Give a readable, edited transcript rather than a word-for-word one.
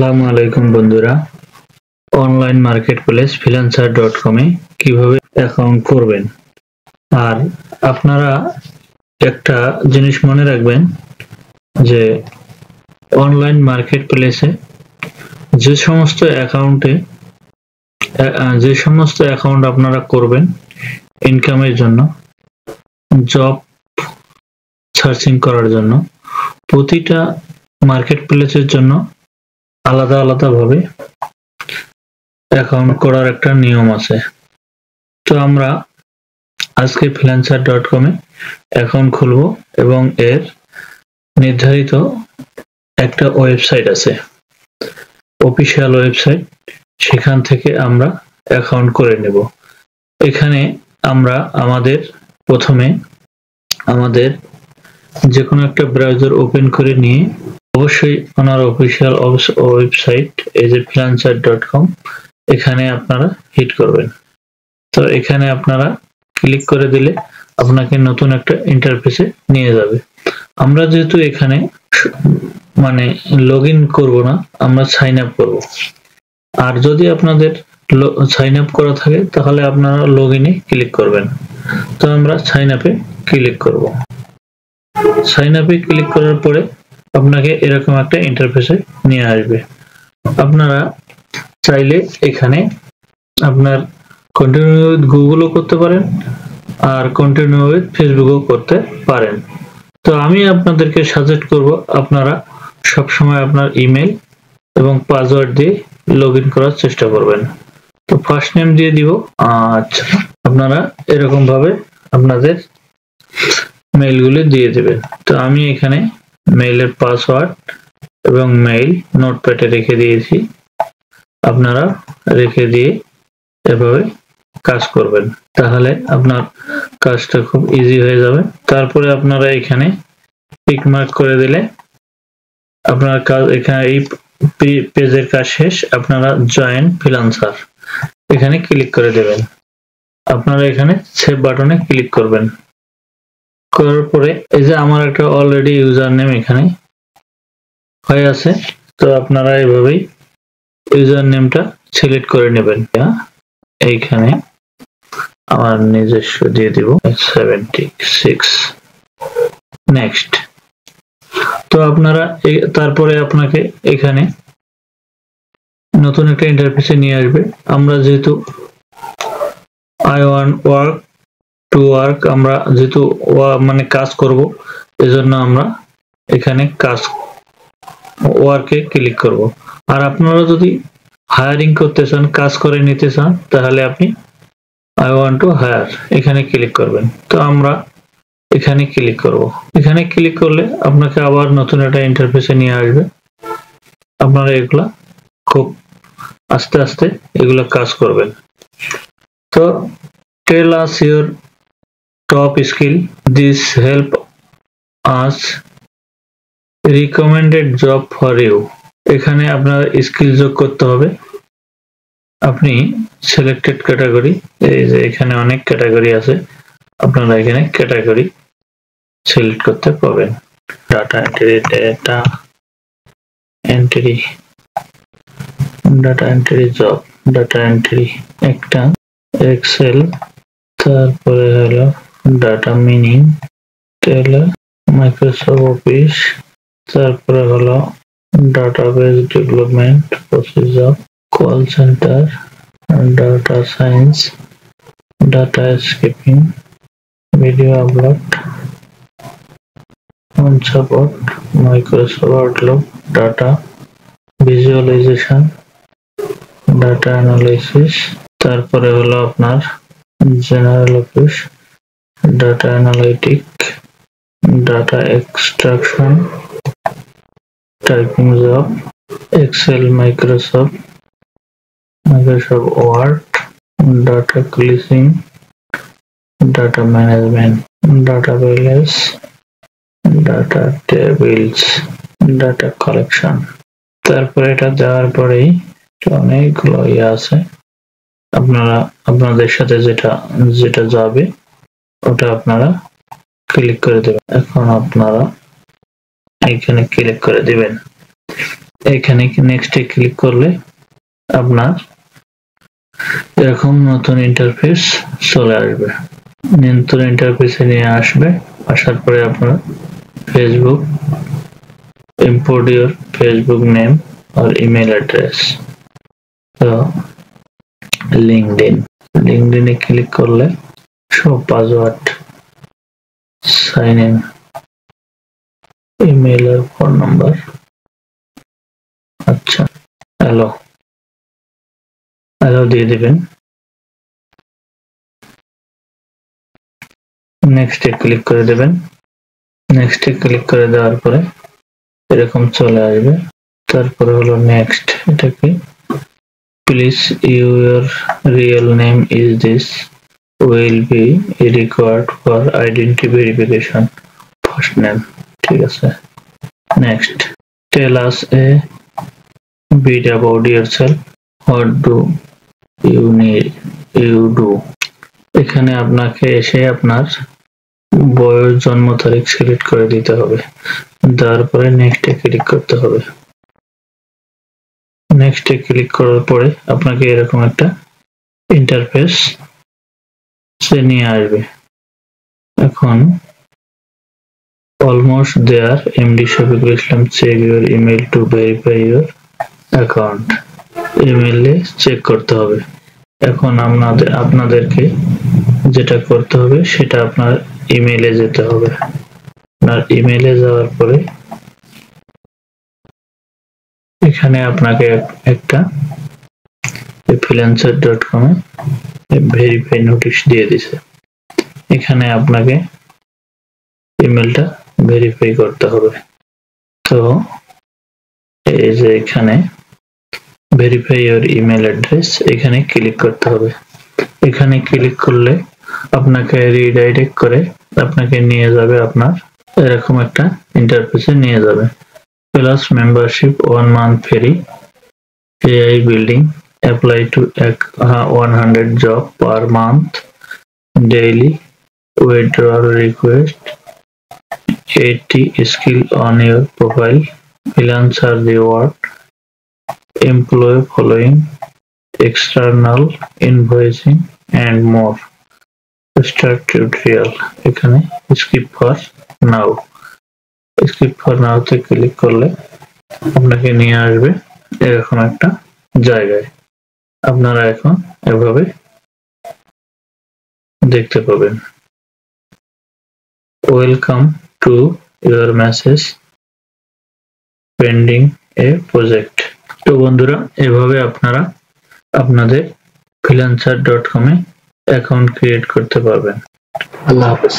আসসালামু আলাইকুম বন্ধুরা, অনলাইন মার্কেটপ্লেস freelancer.com এ কিভাবে অ্যাকাউন্ট করবেন। আর আপনারা একটা জিনিস মনে রাখবেন যে অনলাইন মার্কেটপ্লেসে যে সমস্ত অ্যাকাউন্ট আপনারা করবেন ইনকামের জন্য, জব সার্চিং করার জন্য, প্রতিটা মার্কেটপ্লেসের জন্য আলাদা ভাবে অ্যাকাউন্ট করার একটা নিয়ম আছে। তো আমরা আজকে freelancer.com এ অ্যাকাউন্ট খুলবো এবং এর নির্ধারিত একটা ওয়েবসাইট আছে, অফিসিয়াল ওয়েবসাইট, সেখান থেকে আমরা অ্যাকাউন্ট করে নেব। এখানে আমরা প্রথমে আমাদের যে কোনো একটা ব্রাউজার ওপেন করে নিয়ে অবশ্যই ওনার অফিসিয়াল ওয়েবসাইট এই যে freelancer.com, এখানে আপনারা হিট করবেন। তো এখানে আপনারা ক্লিক করে দিলে আপনাকে নতুন একটা ইন্টারফেসে নিয়ে যাবে। আমরা যেহেতু এখানে লগইন করব না, আমরা সাইন আপ করব। আর যদি আপনাদের সাইন আপ করা থাকে তাহলে আপনারা লগইনে ক্লিক করবেন। তো আমরা সাইন আপে ক্লিক করব। সাইন আপে ক্লিক করার পরে আপনাকে এরকম একটা ইন্টারফেসে নিয়ে আসবে। আপনারা চাইলে এখানে আপনার কন্টিনিউ উইথ গুগলও করতে পারেন আর কন্টিনিউ উইথ ফেসবুকও করতে পারেন। তো আমি আপনাদেরকে সাজেস্ট করব আপনারা সবসময় আপনার ইমেল এবং পাসওয়ার্ড দিয়ে লগইন করার চেষ্টা করবেন। তো ফার্স্ট নেম দিয়ে দিব। আচ্ছা, আপনারা এরকম ভাবে আপনাদের মেইলগুলো দিয়ে দেবেন। তো আমি এখানে মেইলের পাসওয়ার্ড এবং মেইল নোটপ্যাডে রেখে দিয়েছি। আপনারা রেখে দিয়ে এভাবে কাজ করবেন, তাহলে আপনার কাজটা খুব ইজি হয়ে যাবে। তারপরে আপনারা এখানে টিক মার্ক করে দিলে আপনার কাজ এখানে এই পেজের কাজ শেষ। আপনারা জয়েন ফ্রিল্যান্সার এখানে ক্লিক করে দেবেন। আপনারা এখানে সেভ বাটনে ক্লিক করবেন। করার পরে এই যে আমার একটা অলরেডি ইউজার নেম এখানে হয়ে আছে। তো আপনারা এইভাবেই ইউজার নেমটা সিলেক্ট করে নেবেন। এইখানে আমার নিজস্ব দিয়ে দিব 76। নেক্সট। তো আপনারা তারপরে আপনাকে এখানে নতুন একটা ইন্টারফেসে নিয়ে আসবে। আমরা যেহেতু I want work to work, আমরা যেহেতু কাজ করব, এজন্য আমরা এখানে কাজ ওয়ার্কে ক্লিক করব। আর আপনারা যদি হায়ারিং করতে চান, কাজ করে নিতে চান, তাহলে আপনি I want to hire এখানে ক্লিক করবেন। তো আমরা এখানে ক্লিক করব। এখানে ক্লিক করলে আপনাকে আবার নতুন একটা ইন্টারফেসে নিয়ে আসবে। আপনারা এগুলা খুব আস্তে আস্তে এগুলা কাজ করবেন। তো tell us your top skill, this help us recommended job for you। এখানে আপনার স্কিল যোগ করতে হবে। আপনি সিলেক্টেড ক্যাটাগরি, এই যে এখানে অনেক ক্যাটাগরি আছে, আপনারা এখানে ক্যাটাগরি সিলেক্ট করতে পারবেন। Data entry job, data entry একটা, এক্সেল, তারপরে হলো data mining, tailor, Microsoft Office, তারপরে হলো database development, procedure, call centre, data science, data scraping, video upload, phone support, Microsoft Outlook, data visualisation, data analysis, তারপরে হলো আপনার general office, data analytic, data extraction, typing job, Excel, Microsoft Word, data cleaning, data management, data balance, data tables, data collection. তারপরে এটা দেওয়ার পরেই অনেকগুলো আছে, আপনারা আপনাদের সাথে যেটা যাবে ওটা আপনারা ক্লিক করে দেবেন। এখন আপনারা এখানে ক্লিক করে দিবেন। এখানে নেক্সটে ক্লিক করলে আপনার এরকম নতুন ইন্টারফেস চলে আসবে। নতুন ইন্টারফেসে নিয়ে আসবে, আসার পরে আপনার Facebook, import your Facebook name or email address। তো লিঙ্কডইনে ক্লিক করলে সব পাসওয়ার্ড, সাইন ইন, ইমেল আর ফোন নাম্বার, আচ্ছা হ্যালো দিয়ে দিবেন। নেক্সটে ক্লিক করে দেবেন। নেক্সটে ক্লিক করে দেওয়ার পরে এরকম চলে আসবে। তারপরে হলো নেক্সট, এটা কি, please your real name is this will be required for identity verification, first name, ঠিক আছে। next, tell us a bit about yourself, what do you do। এখানে আপনাকে এসে আপনার বয়স, জন্ম তারিখ সিলেক্ট করে দিতে হবে, তারপরে নেক্সটে ক্লিক করতে হবে। নেক্সটে ক্লিক করার পরে আপনাকে এরকম একটা ইন্টারফেস সে নিয়ে আসবে। এখন almost there, MD Shafiqul Islam, check your email to verify your account. ইমেলে চেক করতে হবে। এখন আপনাদেরকে যেটা করতে হবে সেটা আপনার ইমেলে যেতে হবে। আপনার ইমেলে যাওয়ার পরে এখানে আপনাকে একটা freelancer.com এ ভেরিফাই নোটিশ দিয়ে দিছে। এখানে আপনাকে ইমেলটা ভেরিফাই করতে হবে। তো এই যে এখানে ভেরিফাই ইউর ইমেল অ্যাড্রেস, এখানে ক্লিক করতে হবে। এখানে ক্লিক করলে আপনাকে রিডাইরেক্ট করে আপনাকে নিয়ে যাবে আপনার এরকম একটা ইন্টারফেসে নিয়ে যাবে। Plus membership 1 month free, AI building, apply to 100 job per month, daily withdrawal request, 80 skill on your profile, freelancer reward, employee following, external invoicing and more, start tutorial। এখানে skip for now তে click করলে আপনাকে নিয়ে আসবে এরকম একটা জায়গায়। আপনারা এখন এভাবে দেখতে পাবেন। Welcome to your message pending A project. তো বন্ধুরা, এভাবে আপনারা আপনাদের freelancer.com এ অ্যাকাউন্ট ক্রিয়েট করতে পারবেন। আল্লাহ হাফেজ।